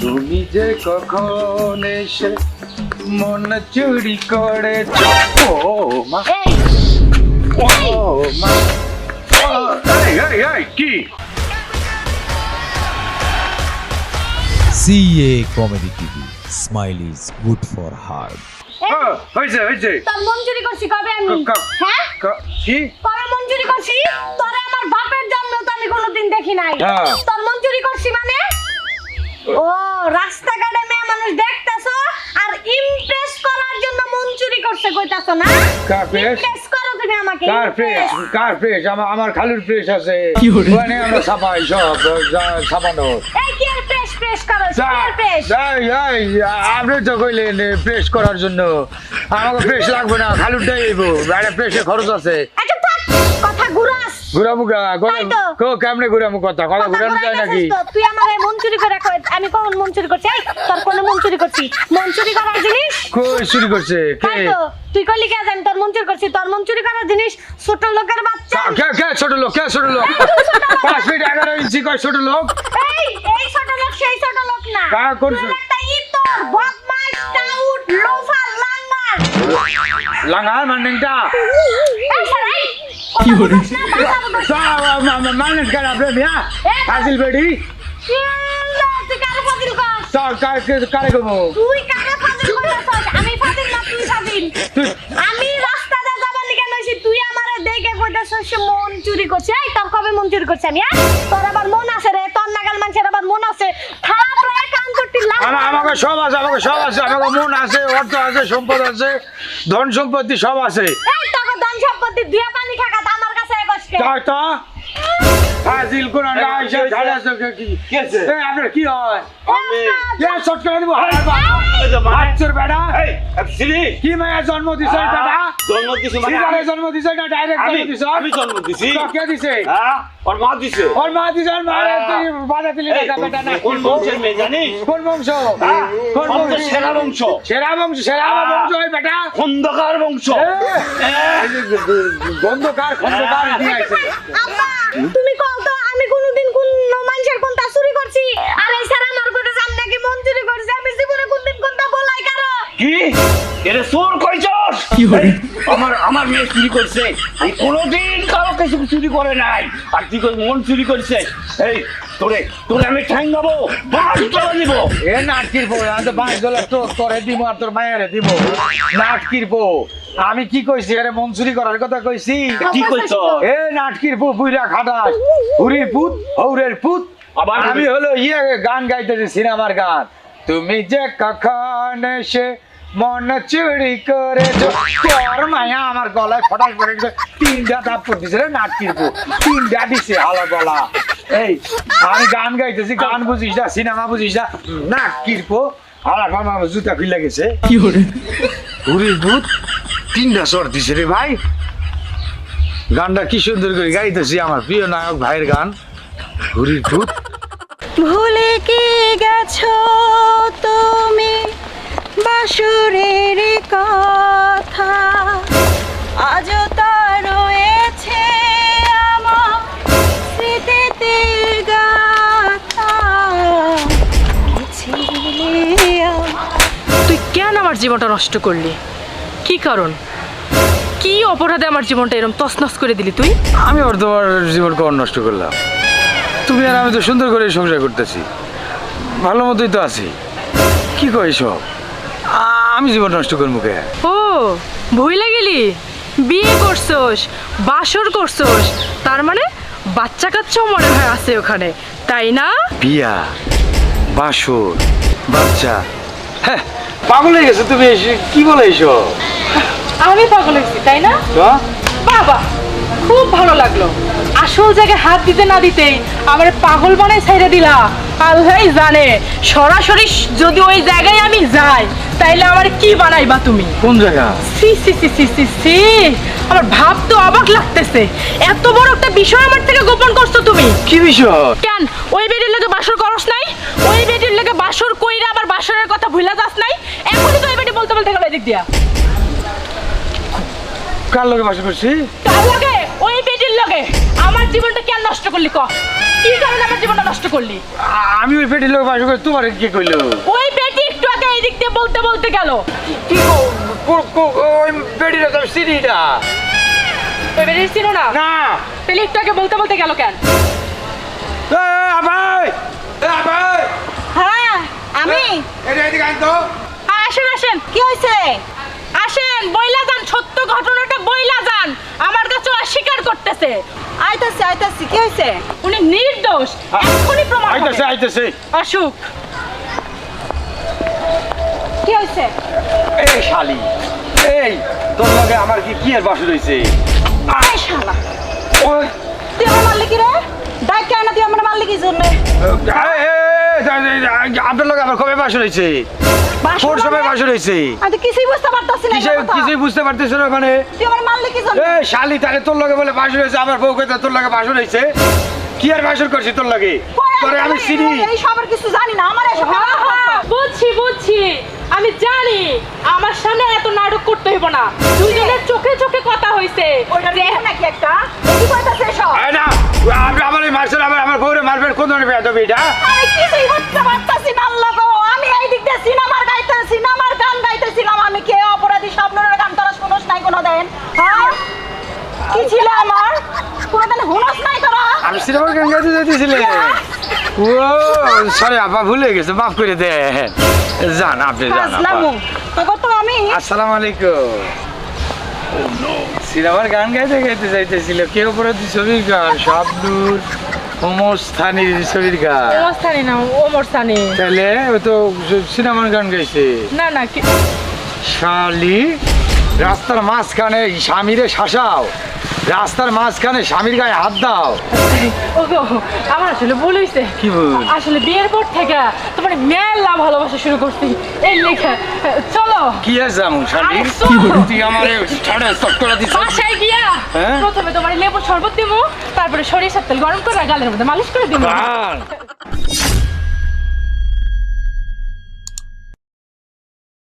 তুমি যে কখন এসে মন চুরি করেছ ও মা ও মা কি CA Comedy TV. Smile is good for heart. হয়েছে হয়েছে তোর মন চুরি করছি কবে আমি হ্যাঁ কি কবে মন চুরি করছি তোরে আমার বাপের জন্ম তো আমি কোনোদিন দেখি নাই হ্যাঁ। তোর মন চুরি করছি মানে ও রাস্তাঘাটে মেয়ে মানুষ দেখতেছো আর ইমপ্রেস করার জন্য মন চুরি করতে কইতাছো না কার প্রেস? ইমপ্রেস করো তুমি আমাকে কার প্রেস আমার খালুর প্রেস আছে ওখানে আমরা ছাপাই সব ছাপানো এই কি আর প্রেস করো কি আর প্রেস আপনি তো কইলেন প্রেস করার জন্য আমাকে প্রেস লাগবে না খালুরটাই দেবো একটা প্রেসের খরচ আছে আচ্ছা থাক কথা ঘুরাস ঘুরামুখা তাই তো। কেমনে ঘুরামু কথা ঘুরানো যায় নাকি তুই আমার মন চুরি করে আমি কখন মন চুরি করছি এই তোর কোন মন চুরি করছি মন চুরি করার জিনিস কই চুরি করছে কে তাই তো তুই কইলি কে জানি তোর মন চুরি করছি তোর মন চুরি করার জিনিস ছোট লোকের বাচ্চা কে ছোট লোক 5 ফিট 11 ইঞ্চি কয় ছোট লোক এই ছোট লোক সেই ছোট লোক না কার কোন তুই একটা ইতর বদমাইশ টাউট লোফার লাঙ্গার লাঙ্গার মানেটা এই সরাই কি বলে? মানে কেন আপনি মিয়া হাসিল বেডি তুই কারে ফাজিল কর কারে কমো তুই কারে ফাজিল করছস আমি ফাজিল না তুই ফাজিল আমি রাস্তাতে যাবার লিগে নইছি তুই আমারে দেখে কইতাছস সে মন চুরি করছে এই তোর কবে মন চুরি করছে আমি তোর আবার মন আছে রে তোর নাগাল মানুষের আবার মন আছে থাপড়ে কান করতে লাগ আমাকে সব আছে আমাকে মন আছে অর্থ আছে সম্পদ আছে ধন সম্পত্তি সব আছে এই তোর ধন সম্পত্তি দুয়া পানি খাকা আমার কাছে একসকে তাই তো হাসিল কোন না এসে ঝাড়া কি কেছে এই আপনার কি হয় আমি কে শর্ট করে দিব বাচ্চার বেটা এই আপনি কি মায়া জন্ম দিছে বেটা জন্ম দিছি মানে সিজারে জন্ম দিছে না ডাইরেক্ট জন্ম দিছে আমি জন্ম দিছি তো কে দিছে হ্যাঁ ওর মা দিছে ওর মা দিছে ওর মা তুই বাধা দিলি না বেটা না কোন বংশের মেয়ে জানিস কোন বংশ কোন বংশ বংশ সেরা বংশ সেরা বংশ ওই বেটা খন্দকার বংশ খন্দকার দিয়ে আইছে আব্বা তুমি কও তো আমি কোনদিন কোন মানুষের কোনটা চুরি করছি আর এই সারা আমার করে জান নাকি মন চুরি করছি আমি জীবনে কোনদিন কোনটা বলাই কারো কি এরে চোর কইছস কি বলে? আমার মেয়ে চুরি করছে আমি কোনোদিন কারো কিছু চুরি করে নাই আর তুই কই মন চুরি করছিস এই তোরে আমি ঠ্যাঙ্গাবো বাস করে দিব এ নাটকির বউ আমি তো বাঁশ গলা তো তোরে দিব আর তোর মায়েরে দিব নাটকির বউ আমি কি কইছি আরে মনসুরি করার কথা কইছি কি কইছ এ নাটকির বউ বুইরা খাটাস হুরির পুত হৌরের পুত আবার আমি হলো গান গাইতেছি সিনেমার গান তুমি যে কখন এসে মন চুরি করেছো তোর মায়া আমার গলায় ফটাস করে 3টা থাপ্পড় দিছে রে নাটকির বউ 3টা দিছে হালা গলা এই আমি গান গাইতেছি গান বুঝিস না সিনেমা বুঝিস না নাটকির বউ হালা মামা জুতা খুলে গেছে কি বলে? হুরির ভূত 3টা চর দিছে রে ভাই গানটা কি সুন্দর করে গাইতেছি আমার প্রিয় নায়ক ভাইয়ের গান হুরির ভূত ভুলে কি গেছো তুমি বাসুরের কথা আজও তা রয়েছে আমার স্মৃতিতে গাথা তুই কেন আমার জীবনটা নষ্ট করলি কি কারণ কি অপরাধে আমার জীবনটা এরকম তছনছ করে দিলি তুই আমি ওর তোমার জীবন কখন নষ্ট করলাম তুমি আর আমি তো সুন্দর করে সংসার করতেছি ভালো মতোই তো আছি কি কই সব আমি জীবন নষ্ট করবো কে ও ভুলে গেলি বিয়ে করছস বাসর করছস তার মানে বাচ্চা কাচ্চাও মনে হয় আছে ওখানে তাই না বিয়া বাসর বাচ্চা হ্যাঁ পাগল হয়ে গেছে তুমি কি বলে এইসব আমি পাগল হয়েছি তাই না তো বাবা খুব ভালো লাগলো আসল জায়গায় হাত দিতে না দিতেই আমার পাগল বানাই ছাইড়ে দিলা আল্লাহ জানে সরাসরি যদি ওই জায়গায় আমি যাই তাইলে আমার কি বানাইবা তুমি কোন জায়গা সি সি সি সি সি সি আমার ভাব তো অবাক লাগতেছে এত বড় একটা বিষয় আমার থেকে গোপন করছো তুমি কি বিষয় কেন ওই বেটির লগে বাসর করস নাই ওই বেটির লগে বাসর কইরা আবার বাসরের কথা ভুলা যাস নাই এখনই তো ওই বেটি বলতে বলতে গেল এদিক দিয়া কার লগে বাসা করছি কার লগে ওই বেটির লগে আমার জীবনটা কেন নষ্ট করলি ক কি কারণে আমার জীবনটা নষ্ট করলি? আমি ওই পেটির লোক বাসা করে তোমার কি কইলো? ওই বেটি একটু আগে এই দিক দিয়ে বলতে বলতে গেল। কি ওই পেটিটা তো সিঁড়িটা ওই বেটির ছিল না? না। তাহলে একটু আগে বলতে বলতে গেল কেন? ভাই ভাই হ্যাঁ আমি এদিকে আন তো। আসেন আসেন, কি হয়েছে? আসেন, বইলা যান, সত্য ঘটনাটা বইলা যান। আমার কাছে অস্বীকার করতেছে। আইতাছি কি হয়েছে? উনি নির্দোষ, এখনই প্রমাণ আইতেছে হবে। আইতেছে। অসুখ, কি হয়েছে? এই শালি, এই তোর লগে আমার কি এর বাসু রইছে? এই শালা, ওই তুই আমার মারলি কি রে? ডাক কেন তুই আমার মারলি কি জন্য? আপনার লগে আমার কবে বাসু রইছে? কোন সময় বাসু রইছে? আমি তো কিছুই বুঝতে পারতাছি না। কিছুই বুঝতে পারতেছ না মানে? তুই আমার মারলি কি জন্য? এই শালি, তাহলে তোর লগে বলে বাসু রইছে, আমার বউ কইতা তোর লগে বাসু রইছে। কি আর বাসুর করছি তোর লগে? তোরে আমি চিনি। এই সবার কিছু জানি না, আমার এসব বুঝছি বুঝছি, আমি জানি আমার সামনে এত নাটক করতে হইব না। দুইজনের চোখে চোখে কথা হইছে। ওইটা দেখো নাকি একটা? কি কইতাছে এসব? এই না, আপনি আমারে মারছেন, আমার বউরে মারবেন, কোন ধরনের বেয়াদবি এটা? আমি কিছুই বুঝতে পারতাছি না আল্লাহ গো। আমি এই দিক দিয়ে সিনেমার গান গাইতেছিলাম। আমি কে অপরাধী? স্বপ্নের গান তোরা শুনোস নাই কোনোদিন? হ্যাঁ, কি ছিল আমার? কোনোদিন শুনোস নাই তোরা? আমি সিনেমার গান গাইতে যাইতেছিলে। ও সরি আপা, ভুলে গেছে, মাফ করে দেন। যান আপনি যান আপা। আসলামু তবে তো আমি আসসালামু আলাইকুম। সিনেমার গান গাইতে গাইতে যাইতেছিল, কে অপরাধী ছবির গান? শাবনূর ওমর স্থানীর ছবির গান। ওমস্থানি না, ওমরস্থানি। তাহলে ও তো সিনেমার গান গাইছে। না না, কি শালি, রাস্তার মাঝখানে স্বামীরে শাসাও, রাস্তার মাঝখানে স্বামীর গায়ে হাত দাও। ওগো, আমার আসলে ভুল হইছে। কি ভুল? আসলে বিয়ের পর থেকে তোমার মেলা ভালোবাসা শুরু করছি, এই লেখা। চলো কি আর যাবো শালি, আরে চলো। তুই আমারে ছাড়া চক্করা দিছ। বাসায় গিয়া হ্যাঁ? প্রথমে তোমার লেবু শরবত দিব, তারপরে সরিষার তেল গরম করে গালের মধ্যে মালিশ করে দিব। গান